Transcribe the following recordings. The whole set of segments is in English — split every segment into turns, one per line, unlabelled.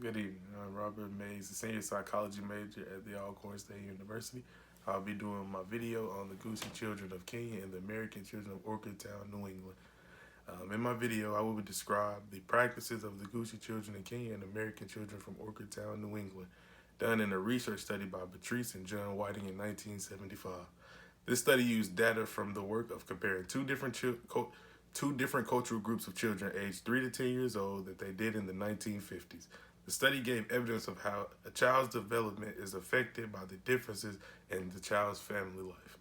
Good evening. I'm Robert Mays, a senior psychology major at the Alcorn State University. I'll be doing my video on the Gussii children of Kenya and the American children of Orchardtown, New England. In my video, I will describe the practices of the Gussii children in Kenya and American children from Orchardtown, New England, done in a research study by Patrice and John Whiting in 1975. This study used data from the work of comparing two different cultural groups of children aged 3 to 10 years old that they did in the 1950s. The study gave evidence of how a child's development is affected by the differences in the child's family life.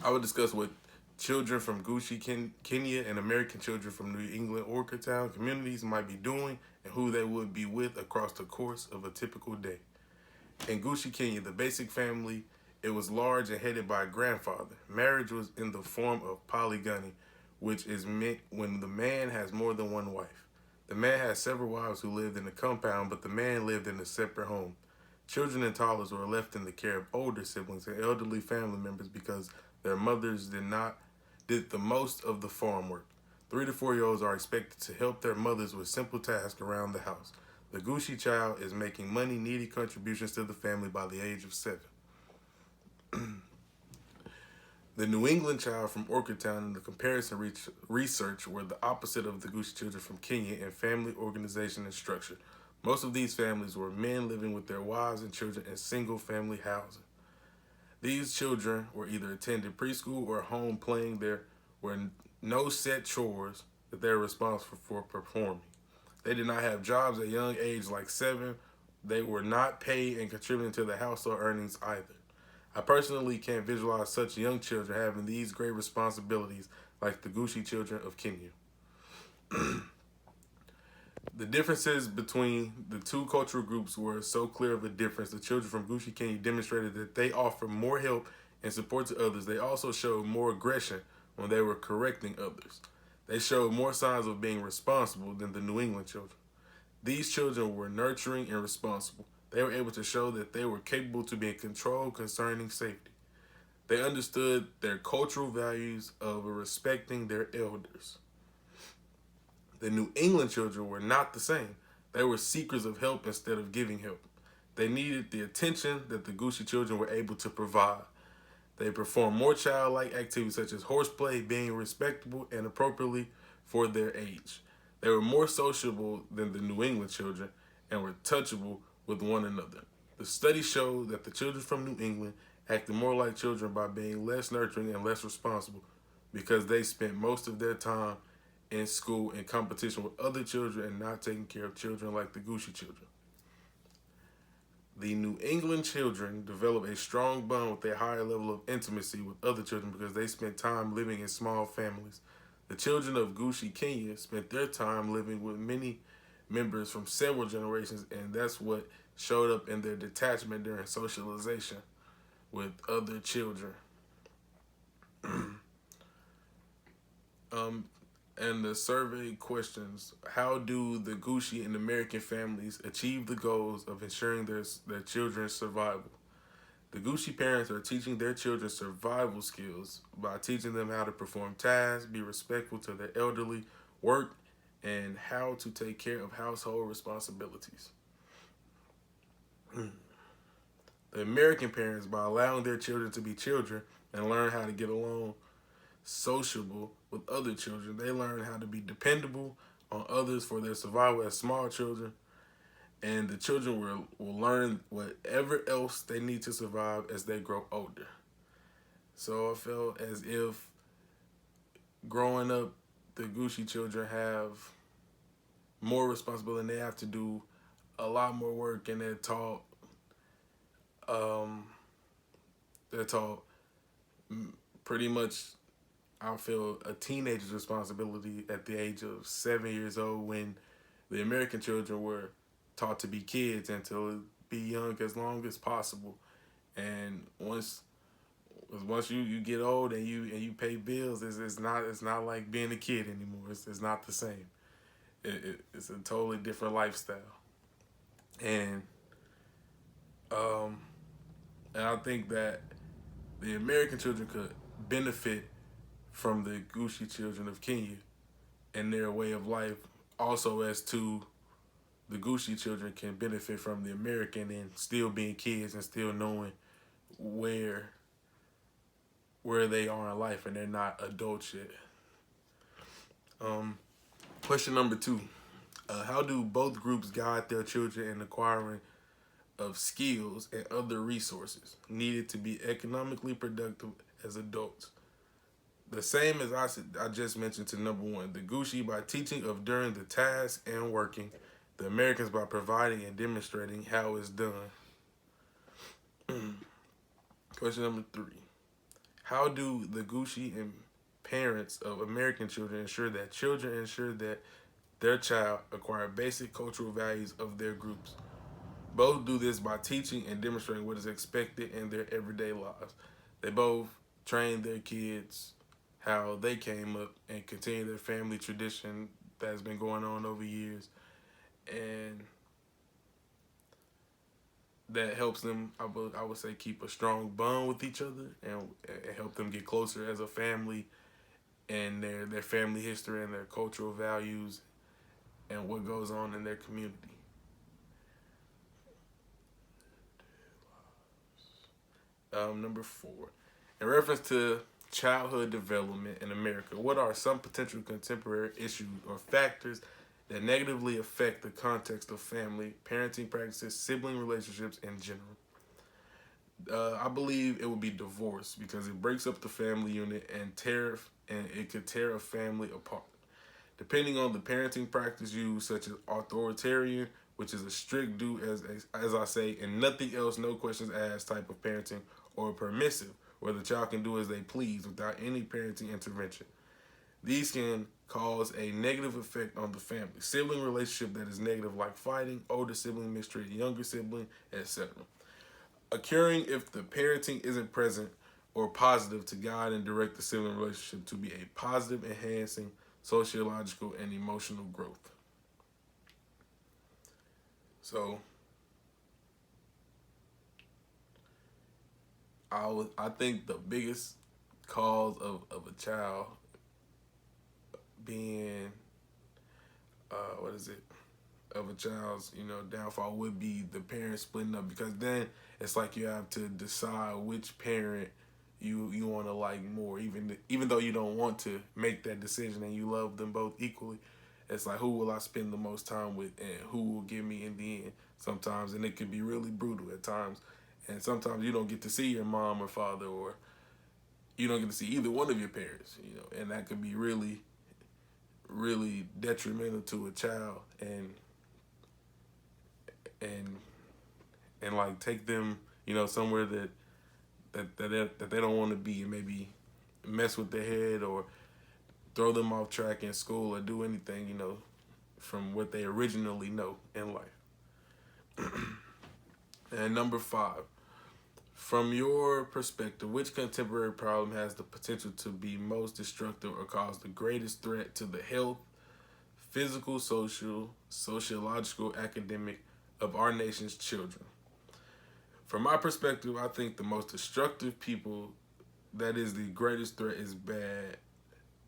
I will discuss what children from Gussii, Kenya and American children from New England Orchardtown communities might be doing and who they would be with across the course of a typical day. In Gussii, Kenya, the basic family, it was large and headed by a grandfather. Marriage was in the form of polygamy, which is meant when the man has more than one wife. The man had several wives who lived in the compound, but the man lived in a separate home. Children and toddlers were left in the care of older siblings and elderly family members because their mothers did the most of the farm work. 3 to 4-year-olds are expected to help their mothers with simple tasks around the house. The Gussii child is making money-needy contributions to the family by the age of 7. The New England child from Orchardtown in the comparison research were the opposite of the Gussii children from Kenya in family organization and structure. Most of these families were men living with their wives and children in single-family housing. These children were either attended preschool or home playing. There were no set chores that they were responsible for performing. They did not have jobs at a young age like 7. They were not paid and contributing to the household earnings either. I personally can't visualize such young children having these great responsibilities like the Gussii children of Kenya. The differences between the two cultural groups were so clear of a difference. The children from Gussii, Kenya demonstrated that they offer more help and support to others. They also showed more aggression when they were correcting others. They showed more signs of being responsible than the New England children. These children were nurturing and responsible. They were able to show that they were capable to be in control concerning safety. They understood their cultural values of respecting their elders. The New England children were not the same. They were seekers of help instead of giving help. They needed the attention that the Gussii children were able to provide. They performed more childlike activities such as horseplay, being respectable and appropriately for their age. They were more sociable than the New England children and were touchable with one another. The study showed that the children from New England acted more like children by being less nurturing and less responsible because they spent most of their time in school in competition with other children and not taking care of children like the Gussii children. The New England children developed a strong bond with a higher level of intimacy with other children because they spent time living in small families. The children of Gussii, Kenya spent their time living with many members from several generations, and that's what showed up in their detachment during socialization with other children. And the survey questions: how do the Gussii and American families achieve the goals of ensuring their children's survival? The Gussii parents are teaching their children survival skills by teaching them how to perform tasks, be respectful to their elderly, work, and how to take care of household responsibilities. The American parents, by allowing their children to be children and learn how to get along sociable with other children, they learn how to be dependable on others for their survival as small children, and the children will learn whatever else they need to survive as they grow older. So I felt as if growing up, the Gussii children have more responsibility and they have to do a lot more work, and they're taught pretty much, I feel, a teenager's responsibility at the age of 7 years old, when the American children were taught to be kids and to be young as long as possible. And once you get old and you pay bills, it's not like being a kid anymore. It's not the same. It's a totally different lifestyle. And I think that the American children could benefit from the Gussii children of Kenya and their way of life, also as to the Gussii children can benefit from the American and still being kids and still knowing where where they are in life and they're not adults yet. Um, Question number two: how do both groups guide their children in acquiring of skills and other resources needed to be economically productive as adults? The same as I just mentioned to number one, the Gussii by teaching of during the task and working, the Americans by providing and demonstrating how it's done. Question number three: how do the Gussii and parents of American children ensure that their child acquire basic cultural values of their groups? Both do this by teaching and demonstrating what is expected in their everyday lives. They both train their kids how they came up and continue their family tradition that's been going on over years. And that helps them, I would say, keep a strong bond with each other and help them get closer as a family and their family history and their cultural values and what goes on in their community. Number four, in reference to childhood development in America, what are some potential contemporary issues or factors that negatively affect the context of family, parenting practices, sibling relationships in general? I believe it would be divorce because it breaks up the family unit and it could tear a family apart. Depending on the parenting practice used, such as authoritarian, which is a strict do as I say, and nothing else, no questions asked type of parenting, or permissive, where the child can do as they please without any parenting intervention. These can cause a negative effect on the family. Sibling relationship that is negative, like fighting, older sibling mistreating younger sibling, etc. Occurring if the parenting isn't present or positive to guide and direct the sibling relationship to be a positive, enhancing sociological and emotional growth. So I think the biggest cause of a child being what is it of a child's downfall would be the parents splitting up, because then it's like you have to decide which parent you want to like more, even though you don't want to make that decision and you love them both equally. It's like, who will I spend the most time with and who will give me in the end sometimes. And it can be really brutal at times, and sometimes you don't get to see your mom or father, or you don't get to see either one of your parents, and that could be really really detrimental to a child, and and like take them somewhere that they don't want to be, and maybe mess with their head or throw them off track in school or do anything from what they originally know in life. And number five, from your perspective, which contemporary problem has the potential to be most destructive or cause the greatest threat to the health, physical, social, sociological, academic of our nation's children? From my perspective, I think the most destructive people, that is the greatest threat,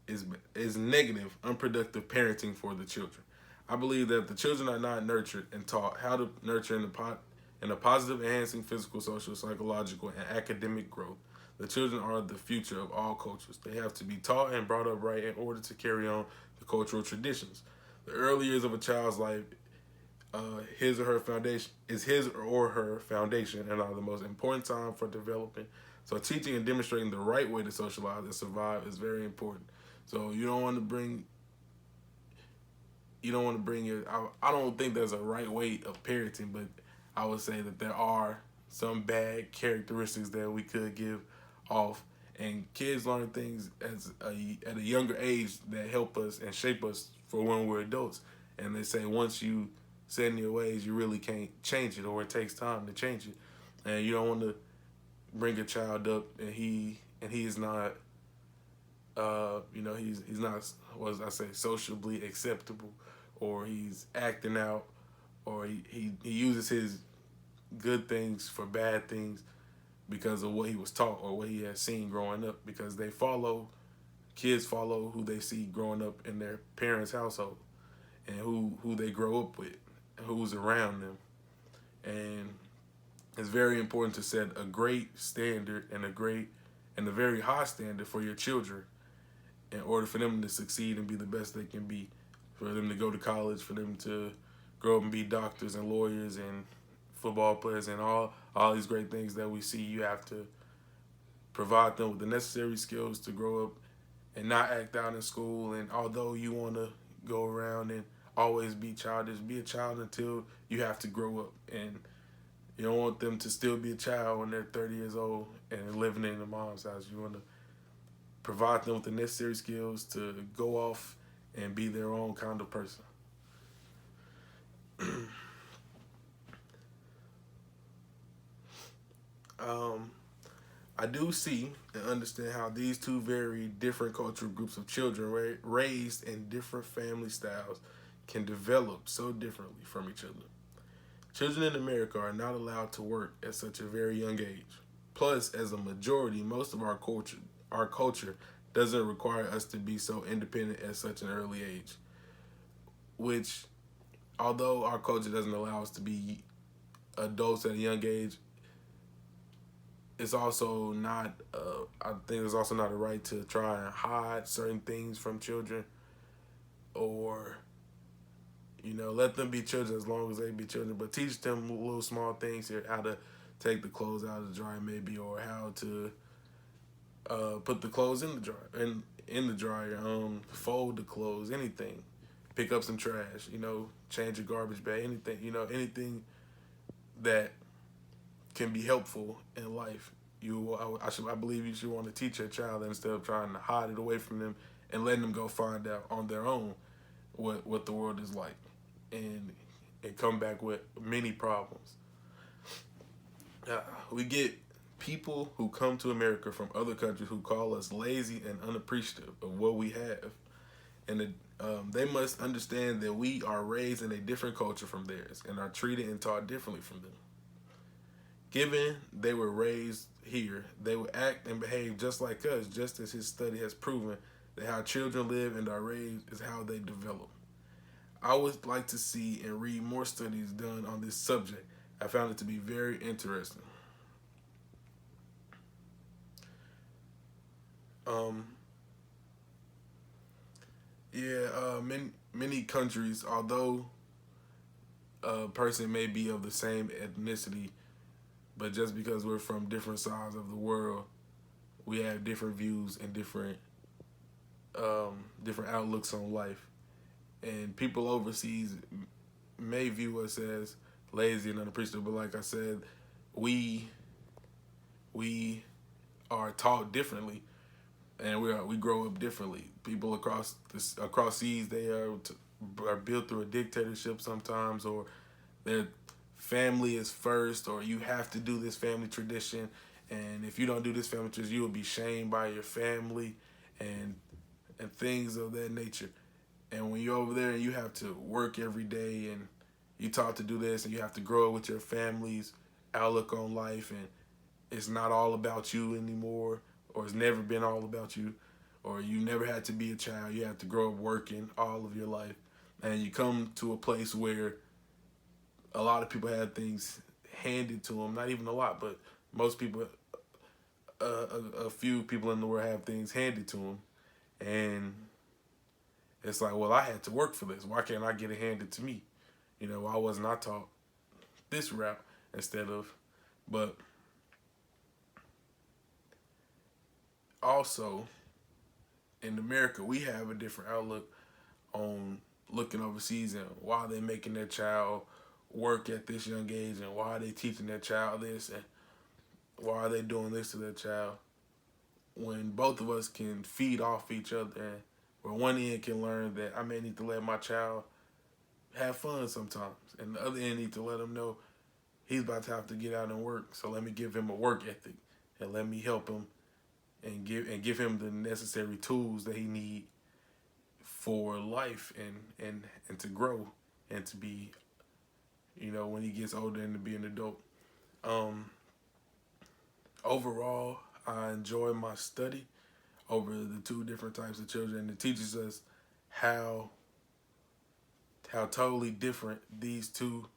is negative, unproductive parenting for the children. I believe that if the children are not nurtured and taught how to nurture in a positive, enhancing physical, social, psychological, and academic growth, the children are the future of all cultures. They have to be taught and brought up right in order to carry on the cultural traditions. The early years of a child's life his or her foundation and are the most important time for developing. So teaching and demonstrating the right way to socialize and survive is very important. So you don't want to bring your, I don't think there's a right way of parenting, but I would say that there are some bad characteristics that we could give off, and kids learn things at a younger age that help us and shape us for when we're adults. And they say once you set in your ways, you really can't change it, or it takes time to change it. And you don't want to bring a child up and he is not he's not, what I say, sociably acceptable, or he's acting out, or he uses his good things for bad things because of what he was taught or what he has seen growing up, because kids follow who they see growing up in their parents' household and who they grow up with. who's around them. And it's very important to set a great standard and a very high standard for your children in order for them to succeed and be the best they can be, for them to go to college, for them to grow up and be doctors and lawyers and football players and all these great things that we see. You have to provide them with the necessary skills to grow up and not act out in school. And although you want to go around and always be childish, be a child until you have to grow up. And you don't want them to still be a child when they're 30 years old and living in their mom's house. You want to provide them with the necessary skills to go off and be their own kind of person. um, I do see and understand how these two very different cultural groups of children raised in different family styles can develop so differently from each other. Children in America are not allowed to work at such a very young age. Plus, as a majority, most of our culture doesn't require us to be so independent at such an early age. Which, although our culture doesn't allow us to be adults at a young age, it's also not. I think it's also not a right to try and hide certain things from children, or let them be children as long as they be children, but teach them little small things here, how to take the clothes out of the dryer maybe, or how to put the clothes in the dryer, in the dryer, fold the clothes, anything, pick up some trash, change a garbage bag, anything, anything that can be helpful in life. I believe you should want to teach your child instead of trying to hide it away from them and letting them go find out on their own what the world is like, and come back with many problems. We get people who come to America from other countries who call us lazy and unappreciative of what we have, and they must understand that we are raised in a different culture from theirs and are treated and taught differently from them. Given they were raised here, they will act and behave just like us, just as his study has proven that how children live and are raised is how they develop. I would like to see and read more studies done on this subject. I found it to be very interesting. Um, many countries, although a person may be of the same ethnicity, but just because we're from different sides of the world, we have different views and different outlooks on life. And people overseas may view us as lazy and unappreciative, but like I said, we we are taught differently, and we grow up differently. People across seas, they are built through a dictatorship sometimes, or their family is first, or you have to do this family tradition, and if you don't do this family tradition, you will be shamed by your family, and things of that nature. And when you're over there and you have to work every day, and you taught to do this, and you have to grow up with your family's outlook on life, and it's not all about you anymore, or it's never been all about you, or you never had to be a child. You have to grow up working all of your life, and you come to a place where a lot of people have things handed to them. Not even a lot, but most people, a few people in the world have things handed to them, and it's like, well, I had to work for this. Why can't I get it handed to me? Why wasn't I taught this route instead of? But also, in America, we have a different outlook on looking overseas and why they're making their child work at this young age, and why are they teaching their child this, and why are they doing this to their child, when both of us can feed off each other, and where one end can learn that I may need to let my child have fun sometimes, and the other end need to let him know he's about to have to get out and work, so let me give him a work ethic, and let me help him and give him the necessary tools that he need for life, and to grow, and to be, when he gets older, and to be an adult. Overall, I enjoy my study over the two different types of children. It teaches us how how totally different these two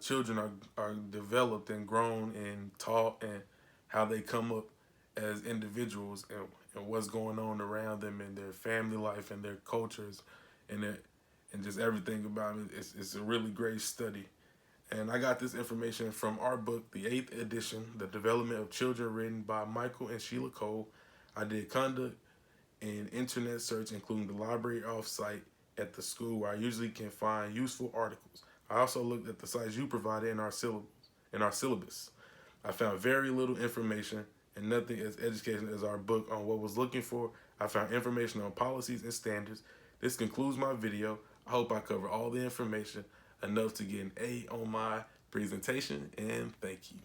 children are developed and grown and taught, and how they come up as individuals, and what's going on around them and their family life and their cultures and their, and just everything about it. It's a really great study. And I got this information from our book, the 8th edition, The Development of Children, written by Michael and Sheila Cole. I did conduct and internet search, including the library off-site at the school, where I usually can find useful articles. I also looked at the sites you provided in our syllabus. I found very little information and nothing as educational as our book on what I was looking for. I found information on policies and standards. This concludes my video. I hope I cover all the information enough to get an A on my presentation, and thank you.